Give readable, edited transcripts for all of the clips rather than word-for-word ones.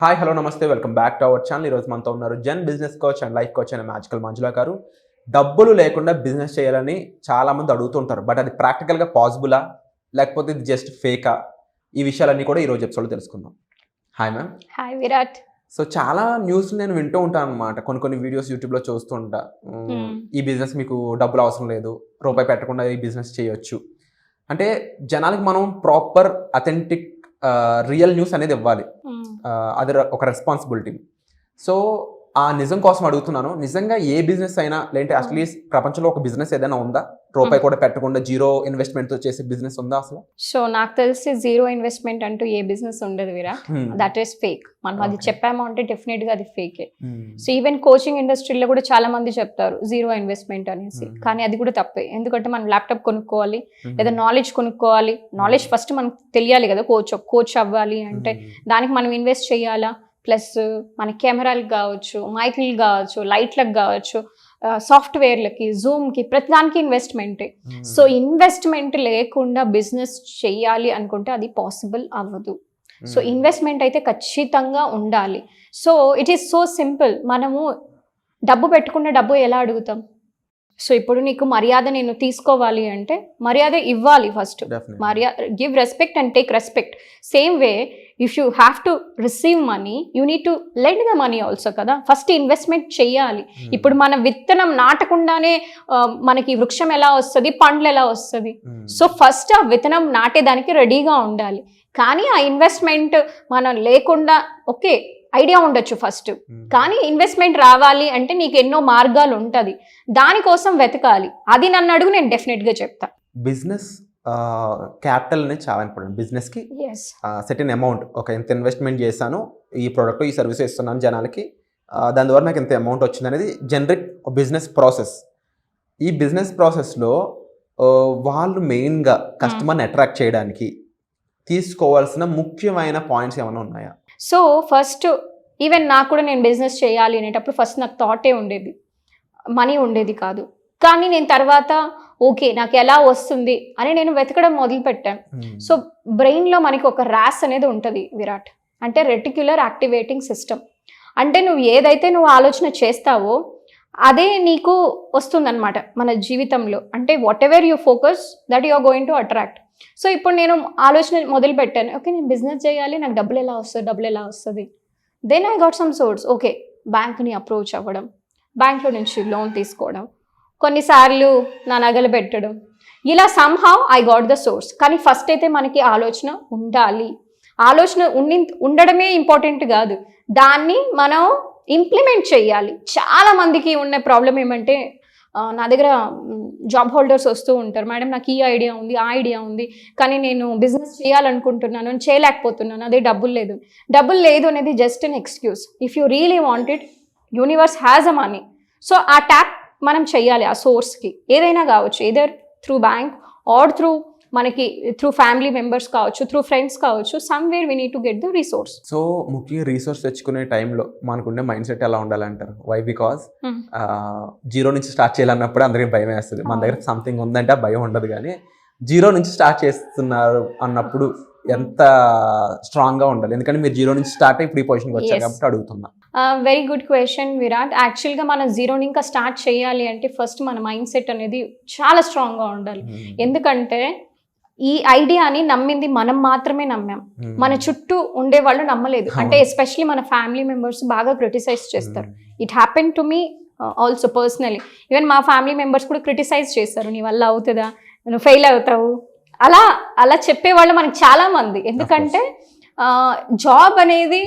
Hi hello నమస్తే welcome back to our channel. ఈరోజు మనతో ఉన్నారు Jan business coach and life coach అనే మ్యాజికల్ మంజులా గారు. డబ్బులు లేకుండా బిజినెస్ చేయాలని చాలామంది అడుగుతుంటారు, బట్ అది ప్రాక్టికల్గా పాసిబులా లేకపోతే ఇది జస్ట్ ఫేకా? ఈ విషయాలన్నీ కూడా ఈరోజు ఎపిసోడ్లో తెలుసుకుందాం. Hi ma'am. Hi Virat. So చాలా న్యూస్ నేను వింటూ ఉంటాను అనమాట, కొన్ని వీడియోస్ యూట్యూబ్లో చూస్తుంటా. ఈ బిజినెస్ మీకు డబ్బులు అవసరం లేదు, రూపాయి పెట్టకుండా ఈ బిజినెస్ చేయొచ్చు అంటే జనాలకి మనం ప్రాపర్ అథెంటిక్ రియల్ న్యూస్ అనేది ఇవ్వాలి. అది ఒక రెస్పాన్సిబిలిటీ. సో ఆ నిజం కోసం అడుగుతున్నాను, నిజంగా ఏ బిజినెస్ అయినా లేదంటే అట్లీస్ట్ ప్రపంచంలో ఒక బిజినెస్ ఏదైనా ఉందా రూపాయి కూడా పెట్టకుండా జీరో ఇన్వెస్ట్మెంట్ తో చేసే బిజినెస్ ఉందా అసలు? సో నాకు తెలిసి జీరో ఇన్వెస్ట్మెంట్ అంటూ ఏ బిజినెస్ ఉండదు విరాట్. That is fake. మనం అది చెప్పామో అంటే డెఫినెట్ గా అది ఫేకే. సో ఈవెన్ కోచింగ్ ఇండస్ట్రీలో కూడా చాలా మంది చెప్తారు జీరో ఇన్వెస్ట్మెంట్ అనేసి, కానీ అది కూడా తప్పే. ఎందుకంటే మనం ల్యాప్టాప్ కొనుక్కోవాలి లేదా నాలెడ్జ్ కొనుక్కోవాలి. నాలెడ్జ్ ఫస్ట్ మనకు తెలియాలి కదా, కోచ్ అవ్వాలి అంటే దానికి మనం ఇన్వెస్ట్ చేయాలా. ప్లస్ మన కెమెరాలకు కావచ్చు, మైకులు కావచ్చు, లైట్లకు కావచ్చు, సాఫ్ట్వేర్లకి, జూమ్కి, ప్రతిదానికి ఇన్వెస్ట్మెంటే. సో ఇన్వెస్ట్మెంట్ లేకుండా బిజినెస్ చెయ్యాలి అనుకుంటే అది పాసిబుల్ అవ్వదు. సో ఇన్వెస్ట్మెంట్ అయితే ఖచ్చితంగా ఉండాలి. So it is so simple. మనము డబ్బు పెట్టకుండా డబ్బు ఎలా అడుగుతాం? సో ఇప్పుడు నీకు మర్యాద నేను తీసుకోవాలి అంటే మర్యాద ఇవ్వాలి first. Give respect and take respect. Same way if you have to receive money you need to lend the money also కదా. ఫస్ట్ ఇన్వెస్ట్మెంట్ చెయ్యాలి. ఇప్పుడు మన విత్తనం నాటకుండానే మనకి వృక్షం ఎలా వస్తుంది, పండ్లు ఎలా వస్తుంది? సో ఫస్ట్ ఆ విత్తనం నాటేదానికి రెడీగా ఉండాలి. కానీ ఆ ఇన్వెస్ట్మెంట్ మనం లేకుండా ఓకే ఐడియా ఉండొచ్చు ఫస్ట్, కానీ ఇన్వెస్ట్మెంట్ రావాలి అంటే నీకు ఎన్నో మార్గాలు ఉంటుంది, దానికోసం వెతకాలి. అది నన్ను అడుగు, నేను డెఫినెట్గా చెప్తా. బిజినెస్ క్యాపిటల్ అనేది చాలా ఇంపార్టెంట్. బిజినెస్కి సెటిన్ అమౌంట్, ఒక ఎంత ఇన్వెస్ట్మెంట్ చేశాను ఈ ప్రోడక్ట్ ఈ సర్వీస్ ఇస్తున్నాను జనాలకి, దాని ద్వారా నాకు ఎంత అమౌంట్ వచ్చింది అనేది జనరిక్ బిజినెస్ ప్రాసెస్. ఈ బిజినెస్ ప్రాసెస్లో వాళ్ళు మెయిన్గా కస్టమర్ని అట్రాక్ట్ చేయడానికి తీసుకోవాల్సిన ముఖ్యమైన పాయింట్స్ ఏమైనా ఉన్నాయా? సో ఫస్ట్ ఈవెన్ నాకు కూడా నేను బిజినెస్ చేయాలి అనేటప్పుడు ఫస్ట్ నాకు థాటే ఉండేది, మనీ ఉండేది కాదు. కానీ నేను తర్వాత ఓకే నాకు ఎలా వస్తుంది అని నేను వెతకడం మొదలుపెట్టాను. సో బ్రెయిన్లో మనకి ఒక ర్యాస్ అనేది ఉంటుంది విరాట్, అంటే రెటిక్యులర్ యాక్టివేటింగ్ సిస్టమ్. అంటే నువ్వు ఏదైతే నువ్వు ఆలోచన చేస్తావో అదే నీకు వస్తుందన్నమాట మన జీవితంలో. అంటే whatever you focus that you are going to attract. So ఇప్పుడు నేను ఆలోచన మొదలు పెట్టాను, ఓకే నేను బిజినెస్ చేయాలి, నాకు డబ్బులు ఎలా వస్తుంది. Then I got some source. Okay బ్యాంక్ని అప్రోచ్ అవ్వడం, బ్యాంక్లో నుంచి లోన్ తీసుకోవడం, కొన్నిసార్లు నా నగలు పెట్టడం, ఇలా somehow I got the source. కానీ ఫస్ట్ అయితే మనకి ఆలోచన ఉండాలి. ఆలోచన ఉండడమే ఇంపార్టెంట్ కాదు, దాన్ని మనం ఇంప్లిమెంట్ చేయాలి. చాలా మందికి ఉన్న ప్రాబ్లం ఏమంటే నా దగ్గర జాబ్ హోల్డర్స్ వస్తూ ఉంటారు, మేడం నాకు ఈ ఐడియా ఉంది ఆ ఐడియా ఉంది కానీ నేను బిజినెస్ చేయాలనుకుంటున్నాను, చేయలేకపోతున్నాను, అదే డబ్బులు లేదు అనేది just an excuse. If you really want it universe has a money. So ఆ ట్యాప్ మనం చెయ్యాలి ఆ సోర్స్కి. ఏదైనా కావచ్చు, ఎదర్ త్రూ బ్యాంక్ ఆర్ మనకి త్రూ ఫ్యామిలీ మెంబర్స్ కావచ్చు, త్రూ ఫ్రెండ్స్ కావచ్చు, somewhere we need to get the resource. So ముఖ్యంగా రీసోర్స్ తెచ్చుకునే టైంలో మనకుండే మైండ్ సెట్ ఎలా ఉండాలంటారు? వై? బికాస్ జీరో నుంచి స్టార్ట్ చేయాలన్నప్పుడు అందరికీ భయం వేస్తుంది. మన దగ్గర సంథింగ్ ఉందంటే ఆ భయం ఉండదు, కానీ జీరో నుంచి స్టార్ట్ చేస్తున్నారు అన్నప్పుడు ఎంత స్ట్రాంగ్గా ఉండాలి? ఎందుకంటే మీరు జీరో నుంచి స్టార్ట్ ఇప్పుడు ఈ పొజిషన్కి వచ్చారు కాబట్టి అడుగుతున్నా. Very good question Virat. యాక్చువల్గా మనం జీరో ఇంకా స్టార్ట్ చేయాలి అంటే ఫస్ట్ మన మైండ్ సెట్ అనేది చాలా స్ట్రాంగ్గా ఉండాలి. ఎందుకంటే ఈ ఐడియాని నమ్మింది మనం మాత్రమే నమ్మాం, మన చుట్టూ ఉండే వాళ్ళు నమ్మలేదు. అంటే ఎస్పెషలీ మన ఫ్యామిలీ మెంబర్స్ బాగా క్రిటిసైజ్ చేస్తారు. It happen to me also personally. Even మా ఫ్యామిలీ మెంబర్స్ కూడా క్రిటిసైజ్ చేస్తారు, నీ వల్ల అవుతుందా, నువ్వు ఫెయిల్ అవుతావు, అలా చెప్పేవాళ్ళు మనకి చాలా మంది. ఎందుకంటే జాబ్ అనేది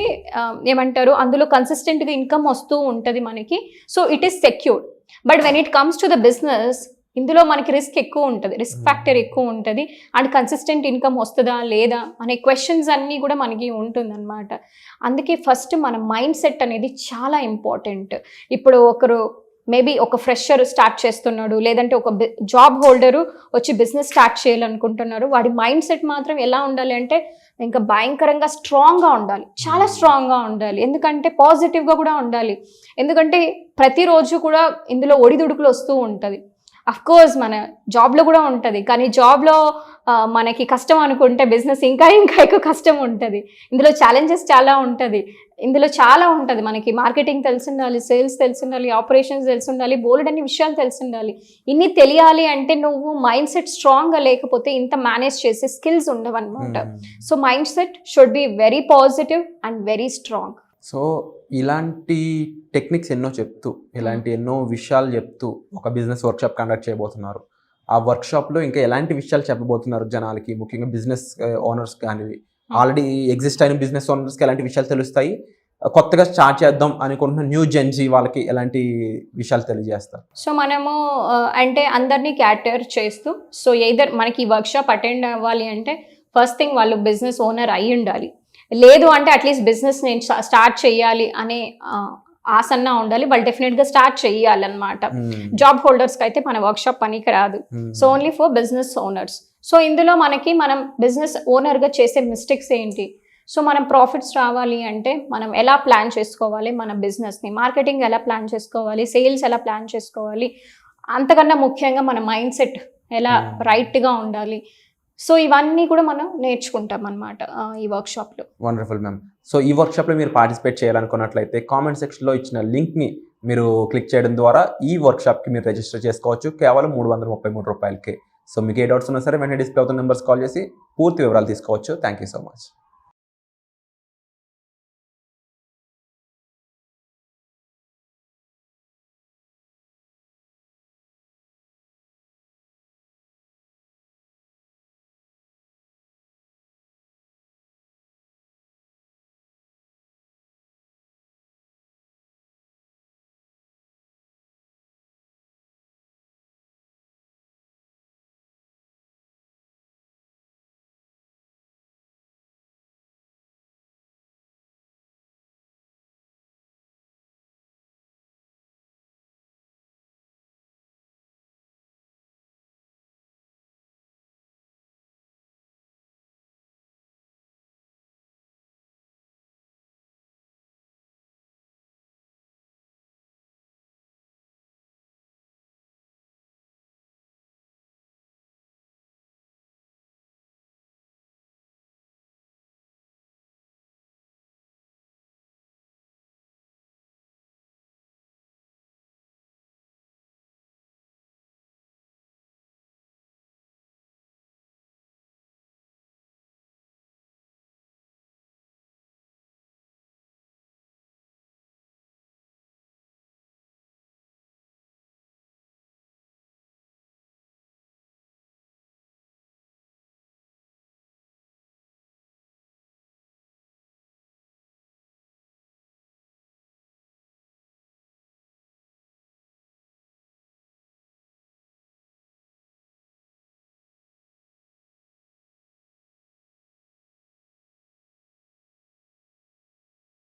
ఏమంటారు, అందులో కన్సిస్టెంట్గా ఇన్కమ్ వస్తూ ఉంటుంది మనకి. So it is secured. But when it comes to the business, ఇందులో మనకి రిస్క్ ఎక్కువ ఉంటుంది, రిస్క్ ఫ్యాక్టర్ ఎక్కువ ఉంటుంది. అండ్ కన్సిస్టెంట్ ఇన్కమ్ వస్తుందా లేదా అనే క్వశ్చన్స్ అన్నీ కూడా మనకి ఉంటుందన్నమాట. అందుకే ఫస్ట్ మన మైండ్ సెట్ అనేది చాలా ఇంపార్టెంట్. ఇప్పుడు ఒకరు మేబీ ఒక ఫ్రెషర్ స్టార్ట్ చేస్తున్నాడు, లేదంటే ఒక జాబ్ హోల్డరు వచ్చి బిజినెస్ స్టార్ట్ చేయాలనుకుంటున్నారు. వాడి మైండ్ సెట్ మాత్రం ఎలా ఉండాలి అంటే ఇంకా భయంకరంగా స్ట్రాంగ్గా ఉండాలి, చాలా స్ట్రాంగ్గా ఉండాలి. ఎందుకంటే పాజిటివ్గా కూడా ఉండాలి. ఎందుకంటే ప్రతిరోజు కూడా ఇందులో ఒడిదుడుకులు వస్తూ ఉంటుంది. అఫ్ కోర్స్ మన జాబ్లో కూడా ఉంటుంది, కానీ జాబ్లో మనకి కష్టం అనుకుంటే బిజినెస్ ఇంకా ఇంకా ఎక్కువ కష్టం ఉంటుంది. ఇందులో ఛాలెంజెస్ చాలా ఉంటుంది, ఇందులో చాలా ఉంటుంది. మనకి మార్కెటింగ్ తెలిసి ఉండాలి, సేల్స్ తెలిసి ఉండాలి, ఆపరేషన్స్ తెలిసి ఉండాలి, బోల్డ్ అన్ని విషయాలు తెలిసి ఉండాలి. ఇన్ని తెలియాలి అంటే నువ్వు మైండ్ సెట్ స్ట్రాంగ్గా లేకపోతే ఇంత మేనేజ్ చేసే స్కిల్స్ ఉండవన్నమాట. So mindset should be very positive and very strong. So ఇలాంటి టెక్నిక్స్ ఎన్నో చెప్తూ, ఇలాంటి ఎన్నో విషయాలు చెప్తూ ఒక బిజినెస్ వర్క్షాప్ కండక్ట్ చేయబోతున్నారు. ఆ వర్క్షాప్లో ఇంకా ఎలాంటి విషయాలు చెప్పబోతున్నారు జనాలకి, ముఖ్యంగా బిజినెస్ ఓనర్స్ కానీ, ఆల్రెడీ ఎగ్జిస్ట్ అయిన బిజినెస్ ఓనర్స్కి ఎలాంటి విషయాలు తెలుస్తాయి, కొత్తగా స్టార్ట్ చేద్దాం అనుకుంటున్న న్యూ జెన్జీ వాళ్ళకి ఎలాంటి విషయాలు తెలియజేస్తారు? సో మనము అంటే అందరినీ క్యాటర్ చేస్తూ, సో ఎయిదర్ మనకి ఈ వర్క్షాప్ అటెండ్ అవ్వాలి అంటే ఫస్ట్ థింగ్ వాళ్ళు బిజినెస్ ఓనర్ అయి ఉండాలి, లేదు అంటే అట్లీస్ట్ బిజినెస్ నేను స్టార్ట్ చేయాలి అనే ఆసన్నా ఉండాలి. వాళ్ళు డెఫినెట్గా స్టార్ట్ చేయాలన్నమాట. జాబ్ హోల్డర్స్కి అయితే మన వర్క్షాప్ పనికి రాదు. So only for business owners. So ఇందులో మనం బిజినెస్ ఓనర్గా చేసే మిస్టేక్స్ ఏంటి, సో మనం ప్రాఫిట్స్ రావాలి అంటే మనం ఎలా ప్లాన్ చేసుకోవాలి మన బిజినెస్ని, మార్కెటింగ్ ఎలా ప్లాన్ చేసుకోవాలి, సేల్స్ ఎలా ప్లాన్ చేసుకోవాలి, అంతకన్నా ముఖ్యంగా మన మైండ్ సెట్ ఎలా రైట్గా ఉండాలి. సో ఇవన్నీ కూడా మనం నేర్చుకుంటాం అన్నమాట ఈ వర్క్షాప్లో. Wonderful ma'am. సో ఈ వర్క్షాప్లో మీరు పార్టిసిపేట్ చేయాలనుకున్నట్లయితే కామెంట్ సెక్షన్లో ఇచ్చిన లింక్ని మీరు క్లిక్ చేయడం ద్వారా ఈ వర్క్షాప్కి మీరు రిజిస్టర్ చేసుకోవచ్చు, కేవలం 333 రూపాయలకే. సో మీకు ఏ డౌట్స్ ఉన్నా సరే వెంటనే డిస్ప్లే అవుతున్న నెంబర్స్ కాల్ చేసి పూర్తి వివరాలు తీసుకోవచ్చు. Thank you so much.